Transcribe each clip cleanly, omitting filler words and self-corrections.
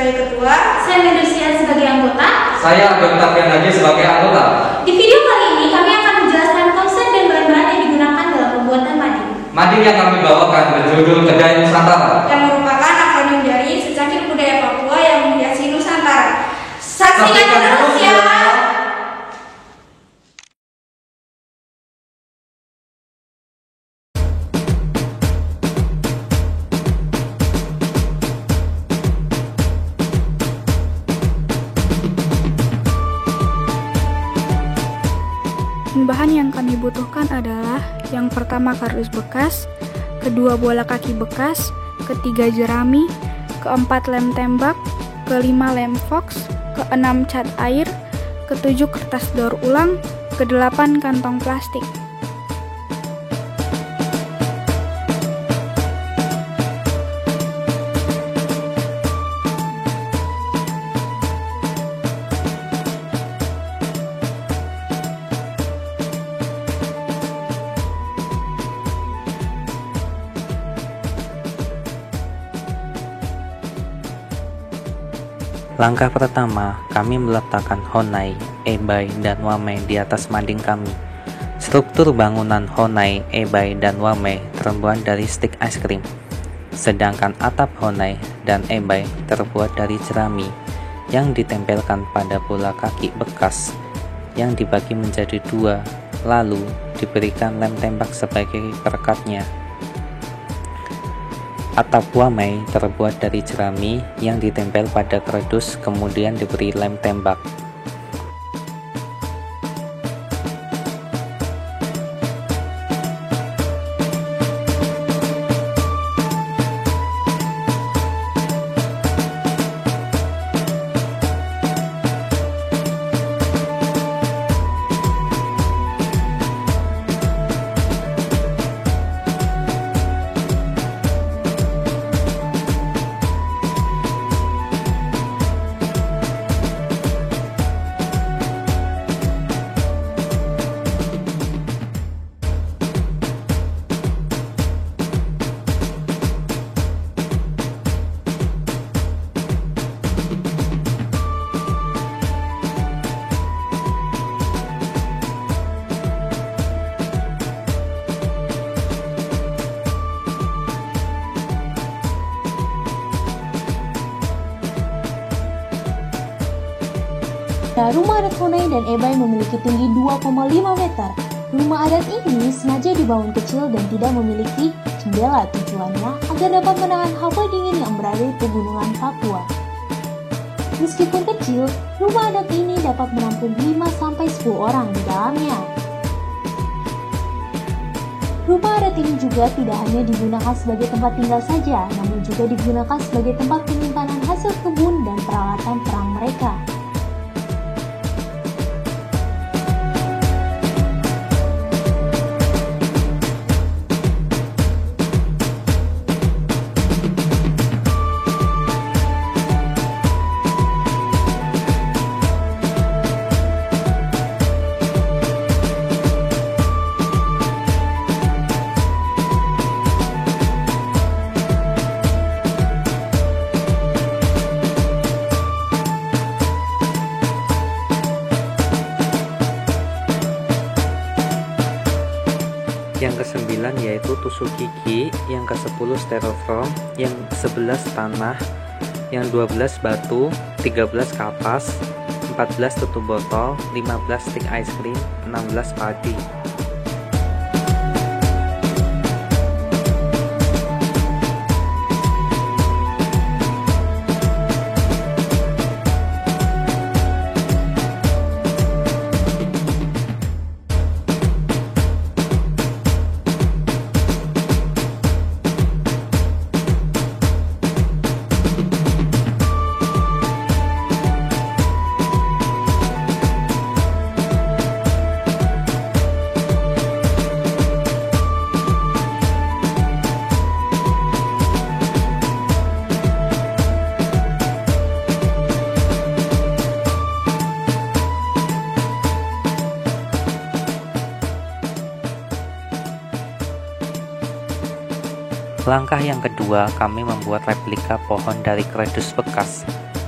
sebagai ketua. Saya Medusian sebagai anggota. Saya Dr. Lagi sebagai anggota. Di video kali ini kami akan menjelaskan konsep dan bahan-bahan yang digunakan dalam pembuatan mading. Mading yang kami bawakan berjudul Kedai Nusantara, yang merupakan akronim dari Secangkir Budaya Papua yang menghiasi Nusantara. Saksikan terus ya. Bahan yang kami butuhkan adalah yang pertama kardus bekas, kedua bola kaki bekas, ketiga jerami, keempat lem tembak, kelima lem fox, keenam cat air, ketujuh kertas daur ulang, kedelapan kantong plastik. Langkah pertama, kami meletakkan honai, ebai, dan wamei di atas mading kami. Struktur bangunan honai, ebai, dan wamei terbuat dari stik es krim, sedangkan atap honai dan ebai terbuat dari jerami yang ditempelkan pada bola kaki bekas yang dibagi menjadi dua, lalu diberikan lem tembak sebagai perekatnya. Atap wamei terbuat dari jerami yang ditempel pada kardus kemudian diberi lem tembak. Rumah adat honai dan ebai memiliki tinggi 2,5 meter. Rumah adat ini sengaja dibangun kecil dan tidak memiliki jendela, tujuannya agar dapat menahan hawa dingin yang berada di pegunungan Papua. Meskipun kecil, rumah adat ini dapat menampung 5-10 orang di dalamnya. Rumah adat ini juga tidak hanya digunakan sebagai tempat tinggal saja, namun juga digunakan sebagai tempat penyimpanan hasil kebun dan peralatan perang mereka. Yang ke-9 yaitu tusuk gigi, yang ke-10 styrofoam, yang 11 tanah, yang 12 batu, 13 kapas, 14 tutup botol, 15 stik es krim, 16 padi. Langkah yang kedua, kami membuat replika pohon dari kardus bekas.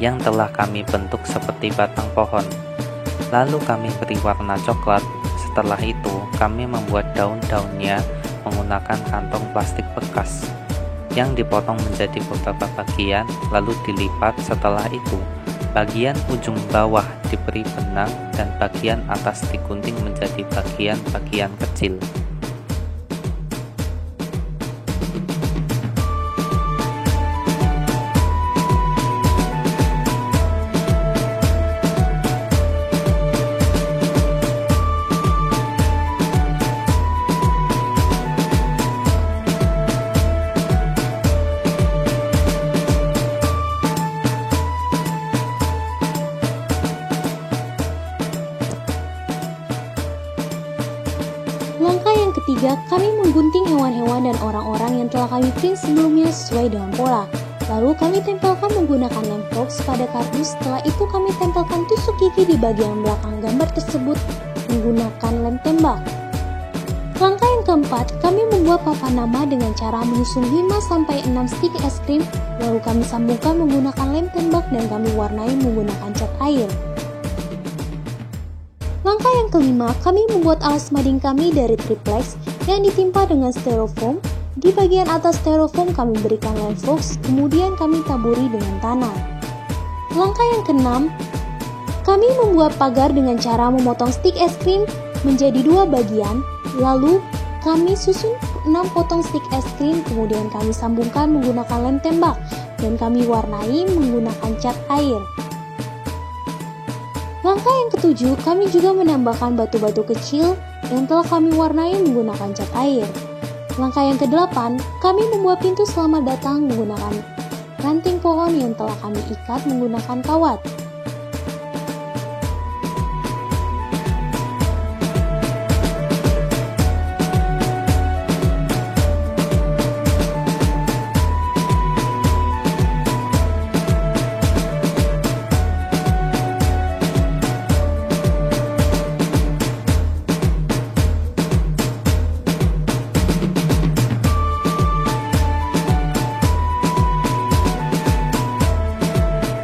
yang telah kami bentuk seperti batang pohon. Lalu kami beri warna coklat. Setelah itu, kami membuat daun-daunnya menggunakan kantong plastik bekas yang dipotong menjadi beberapa bagian, lalu dilipat. Setelah itu, bagian ujung bawah diberi benang dan bagian atas digunting menjadi bagian-bagian kecil. Langkah yang ketiga, kami menggunting hewan-hewan dan orang-orang yang telah kami print sebelumnya sesuai dengan pola. Lalu kami tempelkan menggunakan lem fox pada kardus. Setelah itu kami tempelkan tusuk gigi di bagian belakang gambar tersebut menggunakan lem tembak. Langkah yang keempat, kami membuat papan nama dengan cara menyusun 5-6 stik es krim. Lalu kami sambungkan menggunakan lem tembak dan kami warnai menggunakan cat air. Langkah yang kelima, kami membuat alas mading kami dari triplex yang ditimpa dengan styrofoam. Di bagian atas styrofoam kami berikan lem fox, kemudian kami taburi dengan tanah. Langkah yang keenam, kami membuat pagar dengan cara memotong stik es krim menjadi 2 bagian, lalu kami susun 6 potong stik es krim, kemudian kami sambungkan menggunakan lem tembak dan kami warnai menggunakan cat air. Langkah yang ketujuh, kami juga menambahkan batu-batu kecil yang telah kami warnai menggunakan cat air. Langkah yang kedelapan, kami membuat pintu selamat datang menggunakan ranting pohon yang telah kami ikat menggunakan kawat.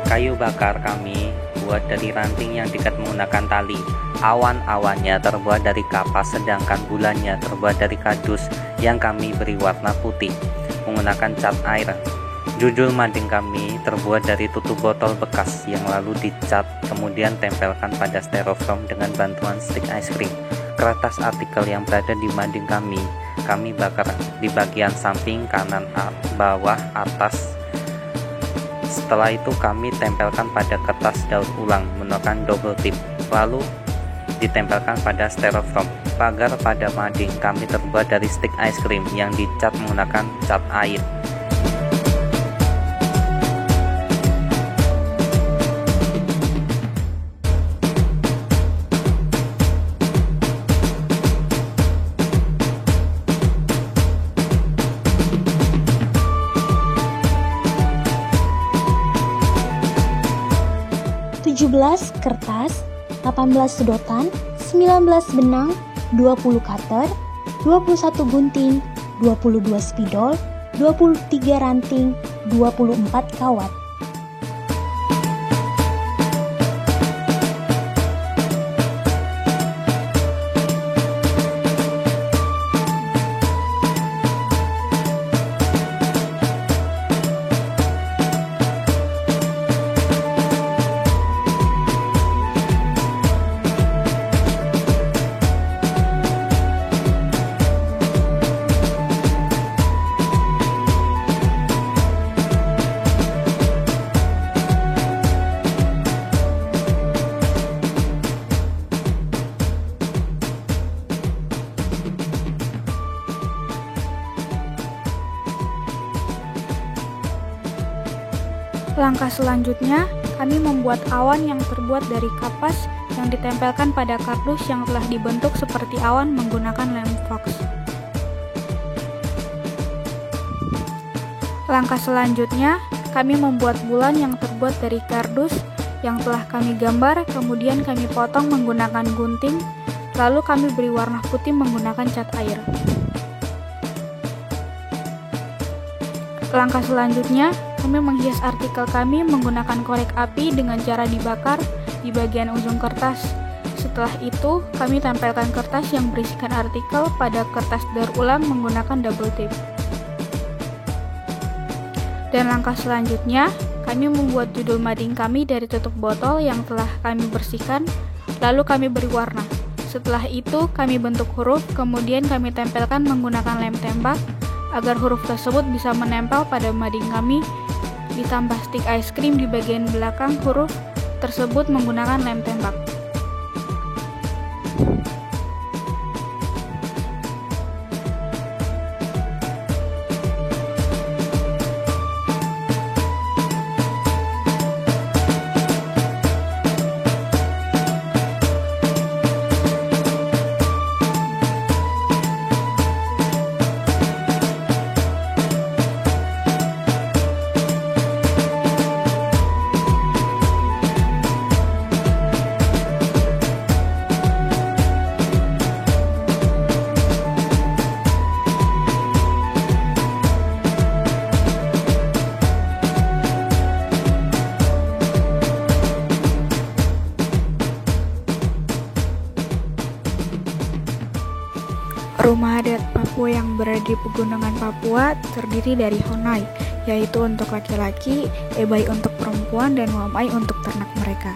Kayu bakar kami buat dari ranting yang diikat menggunakan tali. Awan-awannya terbuat dari kapas, sedangkan bulannya terbuat dari kardus yang kami beri warna putih menggunakan cat air. Judul mading kami terbuat dari tutup botol bekas yang lalu dicat, kemudian tempelkan pada styrofoam dengan bantuan stik es krim. Kertas artikel yang berada di mading kami bakar di bagian samping, kanan, bawah, atas. Setelah itu kami tempelkan pada kertas daur ulang menggunakan double tip, lalu ditempelkan pada styrofoam. Pagar pada mading kami terbuat dari stik es krim yang dicat menggunakan cat air. Kertas, 18 sedotan, 19 benang, 20 cutter, 21 gunting, 22 spidol, 23 ranting, 24 kawat. Langkah selanjutnya, kami membuat awan yang terbuat dari kapas yang ditempelkan pada kardus yang telah dibentuk seperti awan menggunakan lem fox. Langkah selanjutnya, kami membuat bulan yang terbuat dari kardus yang telah kami gambar, kemudian kami potong menggunakan gunting, lalu kami beri warna putih menggunakan cat air. Langkah selanjutnya, kami menghias artikel kami menggunakan korek api dengan cara dibakar di bagian ujung kertas. Setelah itu, kami tempelkan kertas yang berisikan artikel pada kertas daur ulang menggunakan double tape. Dan langkah selanjutnya, kami membuat judul mading kami dari tutup botol yang telah kami bersihkan, lalu kami beri warna. Setelah itu, kami bentuk huruf, kemudian kami tempelkan menggunakan lem tembak, agar huruf tersebut bisa menempel pada mading kami, ditambah stik es krim di bagian belakang huruf tersebut menggunakan lem tembak. Rumah adat Papua yang berada di pegunungan Papua terdiri dari Honai, yaitu untuk laki-laki, Ebai untuk perempuan, dan Wamai untuk ternak mereka.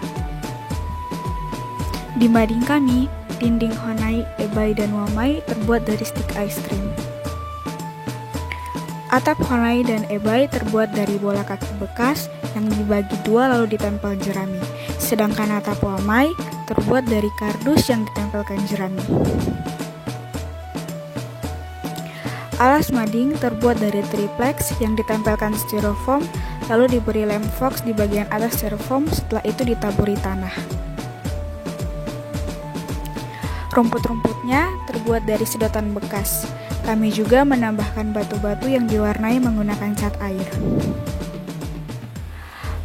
Di mading kami, dinding Honai, Ebai, dan Wamai terbuat dari stik es krim. Atap Honai dan Ebai terbuat dari bola kaki bekas yang dibagi dua lalu ditempel jerami, sedangkan atap Wamai terbuat dari kardus yang ditempelkan jerami. Alas mading terbuat dari triplex yang ditempelkan styrofoam, lalu diberi lem fox di bagian atas styrofoam, setelah itu ditaburi tanah. Rumput-rumputnya terbuat dari sedotan bekas. Kami juga menambahkan batu-batu yang diwarnai menggunakan cat air.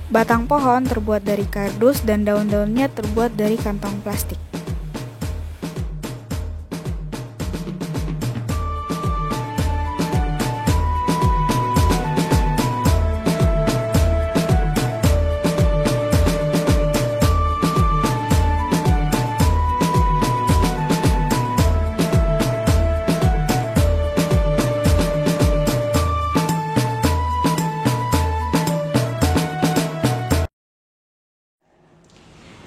Batang pohon terbuat dari kardus dan daun-daunnya terbuat dari kantong plastik.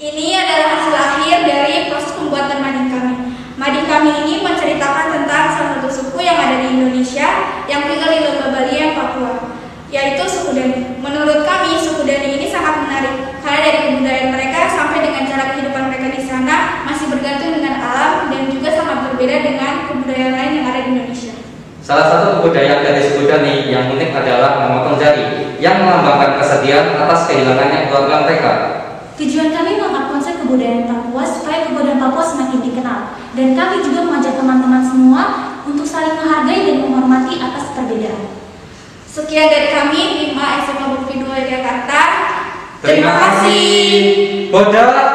Ini adalah hasil akhir dari proses pembuatan mading kami. Mading kami ini menceritakan tentang salah satu suku yang ada di Indonesia yang tinggal di Lembah Baliem, Papua, yaitu suku Dani. Menurut kami, suku Dani ini sangat menarik karena dari kebudayaan mereka sampai dengan cara kehidupan mereka di sana masih bergantung dengan alam dan juga sangat berbeda dengan kebudayaan lain yang ada di Indonesia. Salah satu kebudayaan dari suku Dani yang unik adalah memotong jari, yang melambangkan kesedihan atas kehilangannya keluarga mereka. Tujuan kami mengangkat konsep kebudayaan Papua supaya kebudayaan Papua semakin dikenal, dan kami juga mengajak teman-teman semua untuk saling menghargai dan menghormati atas perbedaan. Sekian dari kami, 5 SMA Bukti 2 Jakarta. Terima kasih. Boda.